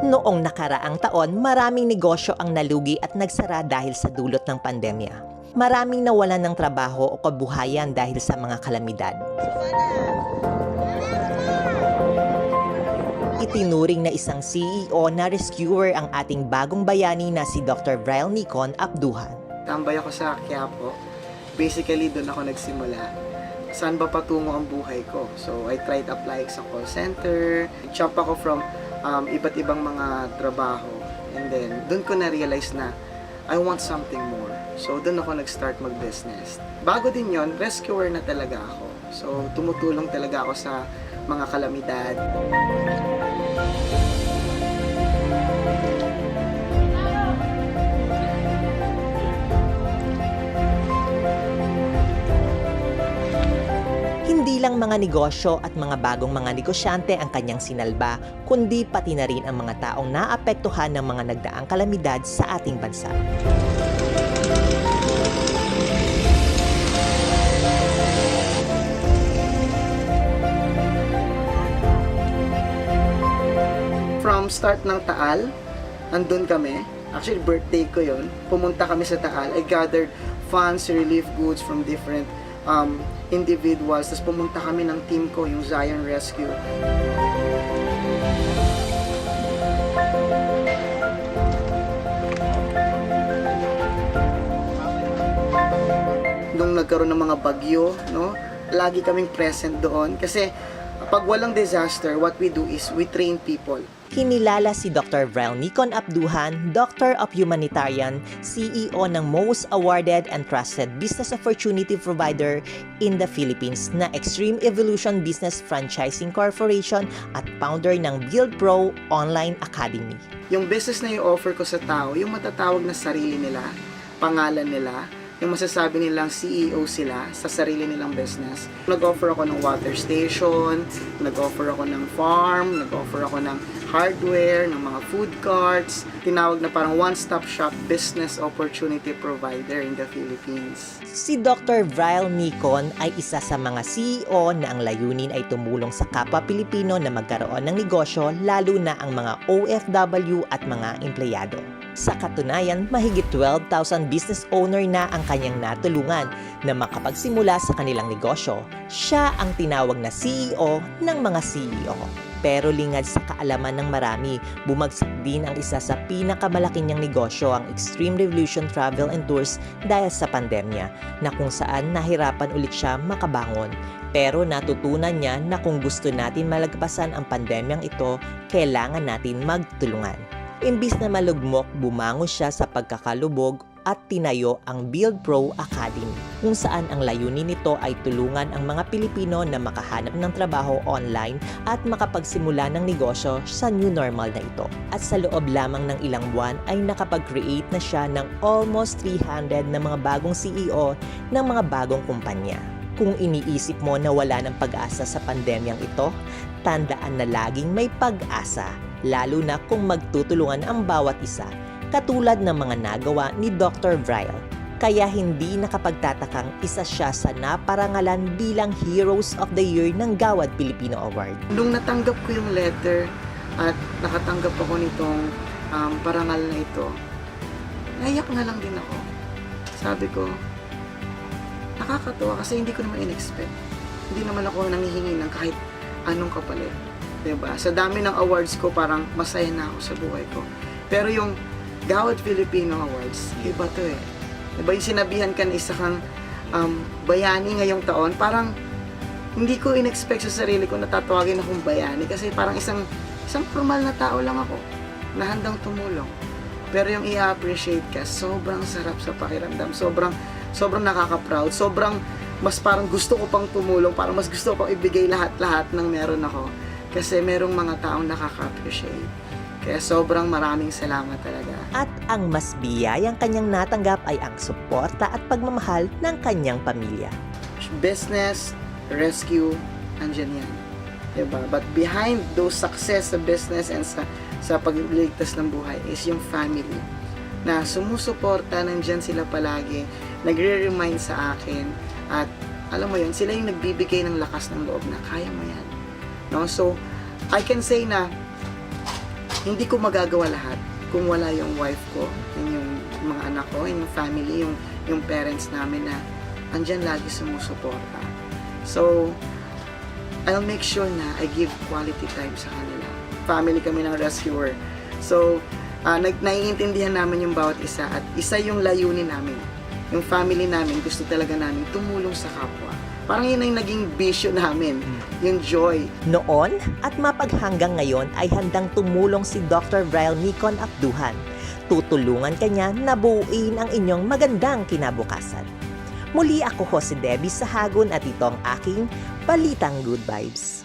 Noong nakaraang taon, maraming negosyo ang nalugi at nagsara dahil sa dulot ng pandemya. Maraming nawalan ng trabaho o kabuhayan dahil sa mga kalamidad. Itinuring na isang CEO na rescuer ang ating bagong bayani na si Dr. Vrail Nicon Abduhan. Tambay ako sa Quiapo. Basically, doon ako nagsimula. Saan ba patungo ang buhay ko? So, I tried applying sa call center. Jump ako from iba't ibang mga trabaho. And then, doon ko na-realize na I want something more. So, doon ako nag-start mag-business. Bago din yon, rescuer na talaga ako. So, tumutulong talaga ako sa mga kalamidad. Hindi lang mga negosyo at mga bagong mga negosyante ang kanyang sinalba, kundi pati na rin ang mga taong naapektuhan ng mga nagdaang kalamidad sa ating bansa. From start ng Taal, andun kami. Actually, birthday ko yon. Pumunta kami sa Taal. I gathered funds, relief goods from different individuals. Tapos pumunta kami ng team ko, yung Zion Rescue. Nung nagkaroon ng mga bagyo, no, lagi kaming present doon. Kasi pag walang disaster, what we do is we train people. Kinilala si Dr. Vrail Nicon Abduhan, Doctor of Humanitarian, CEO ng most awarded and trusted business opportunity provider in the Philippines na Extreme Evolution Business Franchising Corporation at founder ng Build Pro Online Academy. Yung business na i-offer ko sa tao, yung matatawag na sarili nila, pangalan nila, yung masasabi nilang CEO sila sa sarili nilang business. Nag-offer ako ng water station, nag-offer ako ng farm, nag-offer ako ng hardware, ng mga food carts. Tinawag na parang one-stop shop business opportunity provider in the Philippines. Si Dr. Vrail Nicon ay isa sa mga CEO na ang layunin ay tumulong sa kapwa Pilipino na magkaroon ng negosyo, lalo na ang mga OFW at mga empleyado. Sa katunayan, mahigit 12,000 business owner na ang kanyang natulungan na makapagsimula sa kanilang negosyo. Siya ang tinawag na CEO ng mga CEO. Pero lingad sa kaalaman ng marami, bumagsak din ang isa sa pinakamalaki niyang negosyo, ang Extreme Revolution Travel and Tours, dahil sa pandemya, na kung saan nahirapan ulit siya makabangon. Pero natutunan niya na kung gusto natin malagpasan ang pandemyang ito, kailangan natin magtulungan. Imbis na malugmok, bumangon siya sa pagkakalubog at tinayo ang Build Pro Academy, kung saan ang layunin nito ay tulungan ang mga Pilipino na makahanap ng trabaho online at makapagsimula ng negosyo sa new normal na ito. At sa loob lamang ng ilang buwan ay nakapag-create na siya ng almost 300 na mga bagong CEO ng mga bagong kumpanya. Kung iniisip mo na wala ng pag-asa sa pandemyang ito, tandaan na laging may pag-asa, lalo na kung magtutulungan ang bawat isa, katulad ng mga nagawa ni Dr. Vrail. Kaya hindi nakapagtatakang isa siya sa naparangalan bilang Heroes of the Year ng Gawad Pilipino Award. Nung natanggap ko yung letter at nakatanggap ako nitong parangal na ito, naiyak na lang din ako. Sabi ko, nakakatuwa kasi hindi ko naman in-expect. Hindi naman ako nangihingi ng kahit anong kapalit. Diba? Sa dami ng awards ko, parang masaya na ako sa buhay ko. Pero yung Gawad Filipino Awards, iba to eh. Diba yung sinabihan ka na isa kang bayani ngayong taon, parang hindi ko in-expect sa sarili ko na tatawagin akong bayani kasi parang isang formal na tao lang ako na handang tumulong. Pero yung i-appreciate ka, sobrang sarap sa pakiramdam, sobrang nakaka-proud, sobrang mas parang gusto ko pang tumulong, parang mas gusto ko pang ibigay lahat-lahat ng meron ako. Kasi merong mga taong nakaka-appreciate. Kaya sobrang maraming salamat talaga. At ang mas biyayang kanyang natanggap ay ang suporta at pagmamahal ng kanyang pamilya. Business, rescue, andyan yan. Diba? But behind those success sa business and sa pagliligtas ng buhay is yung family. Na sumusuporta, nandyan sila palagi, nagre-remind sa akin. At alam mo yun, sila yung nagbibigay ng lakas ng loob na kaya mo yan. No? So, I can say na hindi ko magagawa lahat kung wala yung wife ko, yung mga anak ko, yung family, yung parents namin na andyan lagi sumusuporta. So, I'll make sure na I give quality time sa kanila. Family kami ng rescuer. So, naiintindihan namin yung bawat isa at isa yung layunin namin. Yung family namin, gusto talaga namin tumulong sa kapwa. Parang yun ang naging bisyo namin, yung joy. Noon at mapaghanggang ngayon ay handang tumulong si Dr. Ryle Micon Apduhan. Tutulungan kanya na buuin ang inyong magandang kinabukasan. Muli ako si Debbie Sahagun at ito ang aking Balitang Good Vibes.